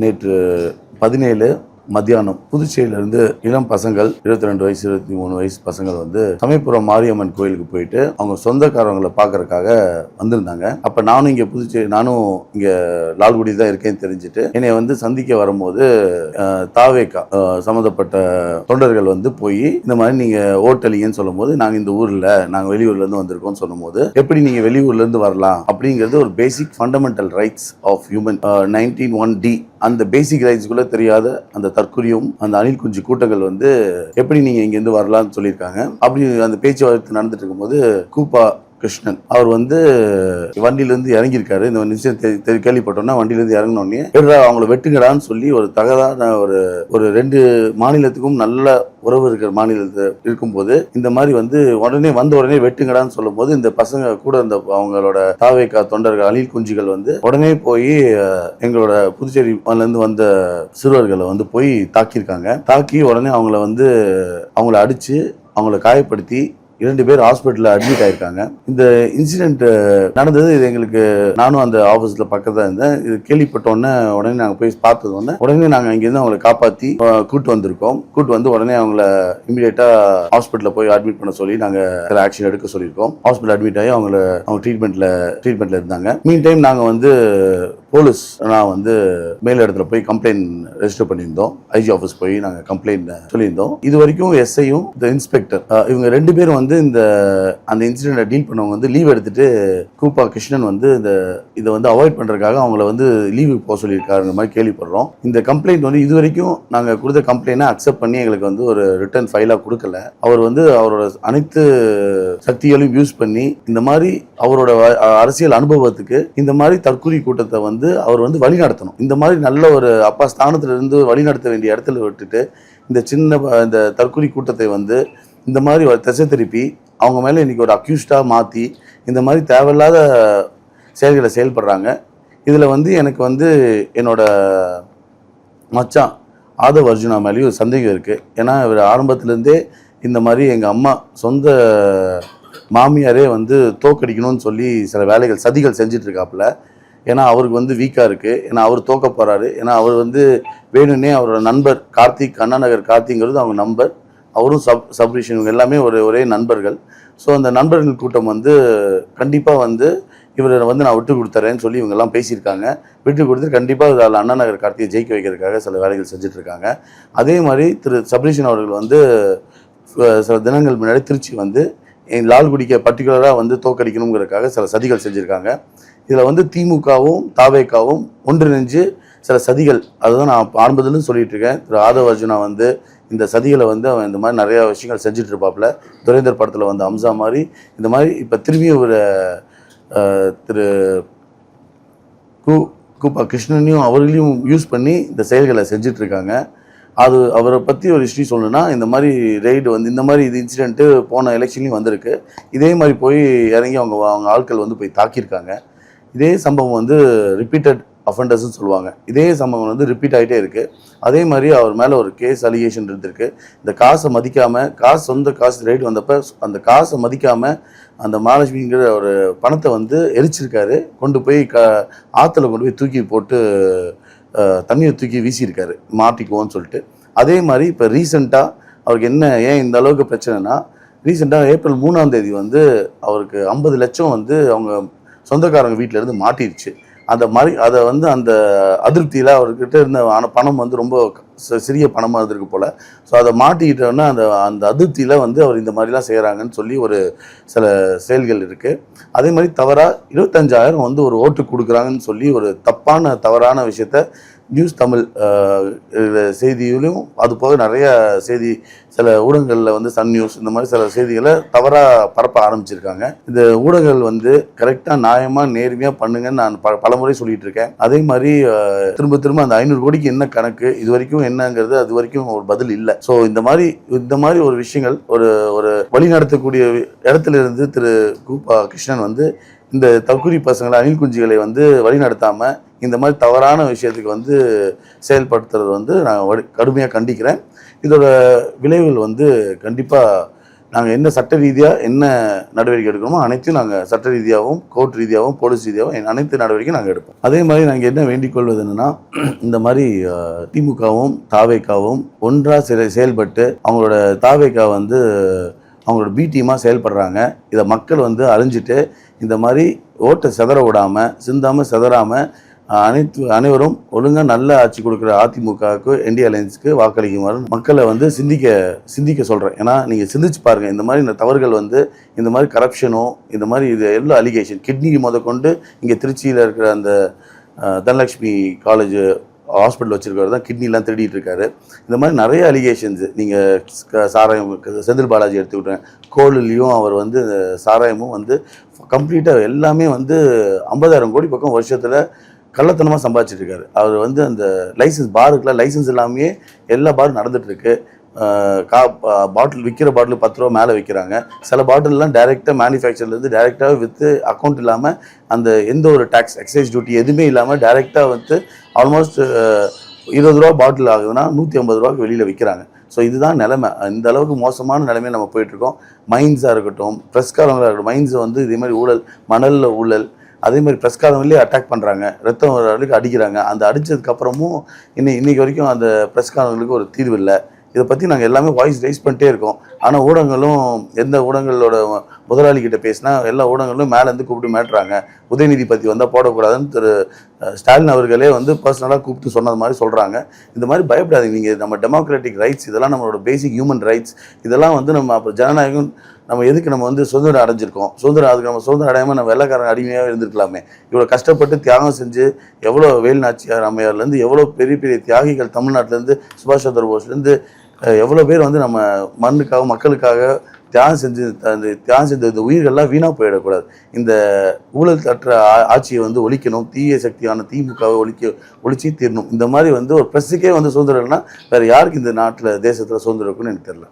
நேற்று 17 மத்தியானம் புதுச்சேரியிலிருந்து இளம் பசங்கள் 22 வயசு 23 வயசு பசங்கள் வந்து சமயபுரம் மாரியம்மன் கோயிலுக்கு போயிட்டு அவங்க சொந்தக்காரங்களை பார்க்கறதுக்காக வந்திருந்தாங்க. அப்ப நானும் இங்க லால்குடி தான் இருக்கேன்னு தெரிஞ்சுட்டு என்னை வந்து சந்திக்க வரும்போது தாவேகா சம்மந்தப்பட்ட தொண்டர்கள் வந்து போய் இந்த மாதிரி நீங்க ஓட்டலிங்கன்னு சொல்லும் போது நாங்க வெளியூர்ல இருந்து வந்திருக்கோம் சொல்லும் போது எப்படி நீங்க வெளியூர்ல இருந்து வரலாம் அப்படிங்கிறது ஒரு basic fundamental rights of human 19(1)D அந்த பேசிக் ரைட்ஸ்குள்ள தெரியாத அந்த தற்கொலையும் அந்த அணில் குஞ்சு கூட்டங்கள் வந்து எப்படி நீங்க இங்க இருந்து வரலாம்னு சொல்லியிருக்காங்க. அப்படி அந்த பேச்சுவார்த்தை நடந்துட்டு இருக்கும்போது கூப்பா கிருஷ்ணன் அவர் வந்து வண்டியிலிருந்து இறங்கியிருக்காரு. இந்த விஷயம் கேள்விப்பட்டோம்னா வண்டியிலிருந்து இறங்கினோடனே அவங்களை வெட்டுங்கடான்னு சொல்லி ஒரு தகதான ஒரு 2 மாநிலத்துக்கும் நல்ல உறவு இருக்கிற மாநிலத்தில் இருக்கும்போது இந்த மாதிரி வந்து உடனே வெட்டுங்கடான்னு சொல்லும் போது இந்த பசங்க கூட இந்த அவங்களோட தாவேகா தொண்டர்கள் அணில் குஞ்சுகள் வந்து உடனே போய் எங்களோட புதுச்சேரியிலிருந்து வந்த சிறுவர்களை வந்து போய் தாக்கியிருக்காங்க. தாக்கி உடனே அவங்கள அடிச்சு அவங்கள காயப்படுத்தி 2 பேர் ஹாஸ்பிட்டலில் அட்மிட் ஆயிருக்காங்க. இந்த இன்சிடென்ட் நடந்தது இது எங்களுக்கு நானும் அந்த ஆஃபீஸில் பக்கத்தில் இருந்தேன். இது கேள்விப்பட்டோன்னே உடனே நாங்கள் போய் பார்த்தது உடனே நாங்கள் இங்கேருந்து அவங்களை காப்பாற்றி கூட்டு வந்திருக்கோம். கூட்டு வந்து உடனே அவங்கள இமீடியட்டாக ஹாஸ்பிட்டலில் போய் அட்மிட் பண்ண சொல்லி நாங்கள் சில ஆக்ஷன் எடுக்க சொல்லியிருக்கோம். ஹாஸ்பிட்டல் அட்மிட் ஆகி அவங்க ட்ரீட்மெண்ட்டில் இருந்தாங்க. மீன் டைம் நாங்கள் வந்து போலீஸ் நான் வந்து மேல் இடத்துல போய் கம்ப்ளைண்ட் ரெஜிஸ்டர் பண்ணியிருந்தோம். ஐஜி ஆஃபீஸ் போய் நாங்கள் கம்ப்ளைண்ட் சொல்லியிருந்தோம். இது வரைக்கும் எஸ்ஐயும் இந்த இன்ஸ்பெக்டர் இவங்க 2 பேரும் வந்து அந்த இன்சிடென்ட்டை டீல் பண்ணவங்க வந்து லீவ் எடுத்துட்டு கூப்பா கிருஷ்ணன் வந்து இதை வந்து அவாய்ட் பண்ணுறதுக்காக அவங்கள வந்து லீவுக்கு போக சொல்லியிருக்காருங்கிற மாதிரி கேள்விப்படுறோம். இந்த கம்ப்ளைண்ட் வந்து இது வரைக்கும் நாங்கள் கொடுத்த கம்ப்ளைண்ட்டை அக்செப்ட் பண்ணி எங்களுக்கு வந்து ஒரு ரிட்டர்ன் ஃபைலாக கொடுக்கல. அவர் வந்து அவரோட அனைத்து சக்திகளையும் யூஸ் பண்ணி இந்த மாதிரி அவரோட அரசியல் அனுபவத்துக்கு இந்த மாதிரி தற்கொலை கூட்டத்தை வந்து அவர் வந்து வழி நடத்தணும். இந்த மாதிரி நல்ல ஒரு அப்பா ஸ்தானத்துல இருந்து வழி நடத்த வேண்டிய இடத்துல விட்டுட்டு இந்த தற்கொலை கூட்டத்தை வந்து இந்த மாதிரி திசை திருப்பி அவங்க மேல இன்னைக்கு ஒரு அக்யூஸ்டா மாத்தி இந்த மாதிரி தேவையில்லாத செயல்களை செயல்படுறாங்க. இதுல வந்து எனக்கு வந்து என்னோட மச்சான் ஆதவ் அர்ஜுனா மேலேயும் ஒரு சந்தேகம் இருக்கு. ஏன்னா இவர் ஆரம்பத்திலேருந்தே இந்த மாதிரி எங்க அம்மா சொந்த மாமியாரே வந்து தோக்கடிக்கணும்னு சொல்லி சில வேலைகள் சதிகள் செஞ்சுட்டு இருக்காப்புல. ஏன்னா அவருக்கு வந்து வீக்காக இருக்குது. ஏன்னா அவர் தோக்க போகிறாரு. ஏன்னா அவர் வந்து வேணும்னே அவரோட நண்பர் கார்த்திக், அண்ணா நகர் கார்த்திங்கிறது அவங்க நண்பர். அவரும் சப்ரிஷன் இவங்க எல்லாமே ஒரே நண்பர்கள். ஸோ அந்த நண்பர்கள் கூட்டம் வந்து கண்டிப்பாக வந்து இவரை வந்து நான் விட்டு கொடுத்துறேன்னு சொல்லி இவங்கெல்லாம் பேசியிருக்காங்க. விட்டு கொடுத்து கண்டிப்பாக அதில் அண்ணா நகர் கார்த்தியை ஜெயிக்க வைக்கிறதுக்காக சில வேலைகள் செஞ்சிட்ருக்காங்க. அதே மாதிரி திரு சப்ரிஷன் அவர்கள் வந்து சில தினங்கள் முன்னாடி திருச்சி வந்து லால்குடிக்க பர்டிகுலராக வந்து தோக்கடிக்கணுங்கிறதுக்காக சில சதிகள் செஞ்சுருக்காங்க. இதில் வந்து திமுகவும் தாவேக்காவும் ஒன்றிணைஞ்சு சில சதிகள், அதுதான் நான் ஆரம்பத்துலேருந்து சொல்லிட்டு இருக்கேன். திரு ஆதவ் அர்ஜுனா வந்து இந்த சதிகளை வந்து அவன் இந்த மாதிரி நிறையா விஷயங்கள் செஞ்சுட்டு இருப்பாப்புல. துரைந்தர் படத்தில் வந்து அம்சா மாதிரி இந்த மாதிரி இப்போ திரும்பியும் ஒரு திரு கூப்பா கிருஷ்ணனையும் அவர்களையும் யூஸ் பண்ணி இந்த செயல்களை செஞ்சிட்ருக்காங்க. அவரை பற்றி ஒரு ஹிஸ்ட்ரி சொல்லணும்னா இந்த மாதிரி ரெய்டு வந்து இந்த மாதிரி இது இன்சிடென்ட்டு போன எலெக்ஷன்லையும் வந்திருக்கு. இதே மாதிரி போய் இறங்கி அவங்க ஆட்கள் வந்து போய் தாக்கியிருக்காங்க. இதே சம்பவம் வந்து ரிப்பீட்டட் அஃபெண்டர்ஸ்ன்னு சொல்லுவாங்க. இதே சம்பவம் வந்து ரிப்பீட் ஆகிட்டே இருக்குது. அதே மாதிரி அவர் மேலே ஒரு கேஸ் அலிகேஷன் இருந்திருக்கு. இந்த காசை மதிக்காமல் சொந்த காசு ரைடு வந்தப்போ அந்த காசை மதிக்காமல் அந்த மகாலட்சுமிங்கிற ஒரு பணத்தை வந்து எரிச்சிருக்காரு. கொண்டு போய் ஆற்றுல கொண்டு போய் தூக்கி போட்டு தண்ணியை தூக்கி வீசியிருக்காரு மாட்டிக்குவோன்னு சொல்லிட்டு. அதே மாதிரி இப்போ ரீசெண்டாக அவருக்கு ஏன் இந்த அளவுக்கு பிரச்சனைனா, ரீசெண்டாக ஏப்ரல் 3ஆம் தேதி வந்து அவருக்கு 50 லட்சம் வந்து அவங்க சொந்தக்காரங்க வீட்டிலேருந்து மாட்டிருச்சு. அதை வந்து அந்த அதிருப்தியில் அவர்கிட்ட இருந்த பணம் வந்து ரொம்ப சிறிய பணமாக இருந்திருக்கு போல். ஸோ அதை மாட்டிக்கிட்டோன்னா அந்த அதிருப்தியில் வந்து அவர் இந்த மாதிரிலாம் செய்கிறாங்கன்னு சொல்லி ஒரு சில செயல்கள் இருக்குது. அதே மாதிரி தவறாக 25,000 வந்து ஒரு ஓட்டு கொடுக்குறாங்கன்னு சொல்லி ஒரு தவறான விஷயத்த நியூஸ் தமிழ் செய்தியிலும் அது போக நிறைய செய்தி சில ஊடகங்களில் வந்து சன் நியூஸ் இந்த மாதிரி சில செய்திகளை தவறாக பரப்ப ஆரம்பிச்சிருக்காங்க. இந்த ஊடகங்கள் வந்து கரெக்டாக நியாயமாக நேர்மையாக பண்ணுங்கன்னு நான் பலமுறை சொல்லிட்டு இருக்கேன். அதே மாதிரி திரும்ப அந்த 500 கோடிக்கு என்ன கணக்கு இது வரைக்கும் என்னங்கிறது அது வரைக்கும் ஒரு பதில் இல்லை. ஸோ இந்த மாதிரி ஒரு விஷயங்கள் ஒரு வழி நடத்தக்கூடிய இடத்துல இருந்து திரு கூப்பா கிருஷ்ணன் வந்து இந்த தற்கொலை பசங்களை அணில் குஞ்சுகளை வந்து வழி நடத்தாமல் இந்த மாதிரி தவறான விஷயத்துக்கு வந்து செயல்படுத்துறது வந்து நான் கடுமையாக கண்டிக்கிறேன். இதோட விளைவுகள் வந்து கண்டிப்பாக நாங்கள் என்ன சட்ட ரீதியாக என்ன நடவடிக்கை எடுக்கணுமோ அனைத்தையும் நாங்கள் சட்ட ரீதியாகவும் கோர்ட் ரீதியாகவும் போலீஸ் ரீதியாகவும் அனைத்து நடவடிக்கையும் நாங்கள் எடுப்போம். அதே மாதிரி நாங்கள் என்ன வேண்டிக் கொள்வது என்னென்னா, இந்த மாதிரி திமுகவும் தாவேக்காவும் ஒன்றாக செயல்பட்டு அவங்களோட தாவேக்கா வந்து அவங்களோட பி டீமாக செயல்படுறாங்க. இதை மக்கள் வந்து அறிஞ்சிட்டு இந்த மாதிரி ஓட்டை சிதற விடாமல் சிந்தாமல் சிதறாமல் அனைவரும் ஒழுங்காக நல்ல ஆட்சி கொடுக்குற அதிமுகவுக்கு இந்தியா அலையன்ஸுக்கு வாக்களிக்குமாறு மக்களை வந்து சிந்திக்க சொல்கிறேன். ஏன்னா நீங்கள் சிந்திச்சு பாருங்கள், இந்த மாதிரி இந்த தவறுகள் வந்து இந்த மாதிரி கரப்ஷனோ இந்த மாதிரி இது எல்லா அலிகேஷன் கிட்னி முதற்கொண்டு இங்கே திருச்சியில் இருக்கிற அந்த தனலட்சுமி காலேஜ் ஹாஸ்பிட்டல் வச்சுருக்கிறது தான் கிட்னிலாம் திருடிட்டு இருக்காரு. இந்த மாதிரி நிறைய அலிகேஷன்ஸு நீங்கள் சாராயம் செந்தில் பாலாஜி எடுத்துக்கிட்டேன், கோல்லையும் அவர் வந்து சாராயமும் வந்து கம்ப்ளீட்டாக எல்லாமே வந்து 50,000 கோடி பக்கம் வருஷத்தில் கள்ளத்தனமாக சம்பாதிச்சிட்ருக்காரு. அவர் வந்து அந்த லைசன்ஸ் பாருக்குலாம் லைசன்ஸ் இல்லாமையே எல்லா பாரும் நடந்துகிட்ருக்கு. பாட்டில் விற்கிற பாட்டில் 10 ரூபா மேலே விற்கிறாங்க. சில பாட்டில்லாம் டைரெக்டாக மேனுஃபேக்சர்லேருந்து டைரெக்டாக விற்று அக்கௌண்ட் இல்லாமல் அந்த எந்த ஒரு டேக்ஸ் எக்ஸைஸ் டியூட்டி எதுவுமே இல்லாமல் டைரெக்டாக வந்து ஆல்மோஸ்ட் 20 ரூபா பாட்டில் ஆகுதுன்னா 150 ரூபாய்க்கு வெளியில் விற்கிறாங்க. ஸோ இதுதான் நிலைமை. இந்த அளவுக்கு மோசமான நிலைமையை நம்ம போயிட்டுருக்கோம். மைன்ஸாக இருக்கட்டும், ப்ரெஸ்காரங்களாக இருக்கட்டும், மைன்ஸை வந்து இதே மாதிரி ஊழல், மணலில் ஊழல், அதே மாதிரி ப்ரெஸ்காரங்களே அட்டாக் பண்ணுறாங்க, ரத்தம் வர அளவுக்கு அடிக்கிறாங்க. அந்த அடித்ததுக்கப்புறமும் இன்றைக்கி வரைக்கும் அந்த ப்ரெஸ்காரங்களுக்கு ஒரு தீர்வு இல்லை. இதை பற்றி நாங்கள் எல்லாமே வாய்ஸ் ரைஸ் பண்ணிட்டே இருக்கோம். ஆனால் ஊடகங்களும் எந்த ஊடகங்களோட முதலாளிகிட்ட பேசினா எல்லா ஊடகங்களும் மேலேருந்து கூப்பிட்டு மேட்டுறாங்க. உதயநிதி பற்றி வந்தால் போடக்கூடாதுன்னு திரு ஸ்டாலின் அவர்களே வந்து பர்சனலாக கூப்பிட்டு சொன்னது மாதிரி சொல்கிறாங்க. இந்த மாதிரி பயப்படாதீங்க. நீங்கள் நம்ம டெமோக்ராட்டிக் ரைட்ஸ், இதெல்லாம் நம்மளோட பேசிக் ஹியூமன் ரைட்ஸ், இதெல்லாம் வந்து நம்ம அப்புறம் ஜனநாயகம் நம்ம எதுக்கு நம்ம வந்து சுதந்திரம் அடைஞ்சிருக்கோம். அதுக்கு நம்ம சுதந்திரம் அடையாமல் நம்ம வெள்ளைக்காரங்க அடிமையாக இருந்திருக்கலாமே. இவ்வளோ கஷ்டப்பட்டு தியாகம் செஞ்சு எவ்வளோ வேலுநாச்சியார் அம்மையார்லேருந்து எவ்வளோ பெரிய பெரிய தியாகிகள் தமிழ்நாட்டிலேருந்து சுபாஷ் சந்திர போஸ்லேருந்து எவ்வளோ பேர் வந்து நம்ம மண்ணுக்காக மக்களுக்காக தியாகம் செஞ்ச இந்த உயிர்கள்லாம் வீணாக போயிடக்கூடாது. இந்த ஊழல் தற்ற ஆட்சியை வந்து ஒழிக்கணும். தீய சக்தியான திமுகவை ஒழிச்சு தீரணும். இந்த மாதிரி வந்து ஒரு ப்ரெஸ்ஸுக்கே வந்து சுதந்திரம்னா வேறு யாருக்கு இந்த நாட்டில் தேசத்தில் சுதந்திரம் இருக்குன்னு எனக்கு தெரியல.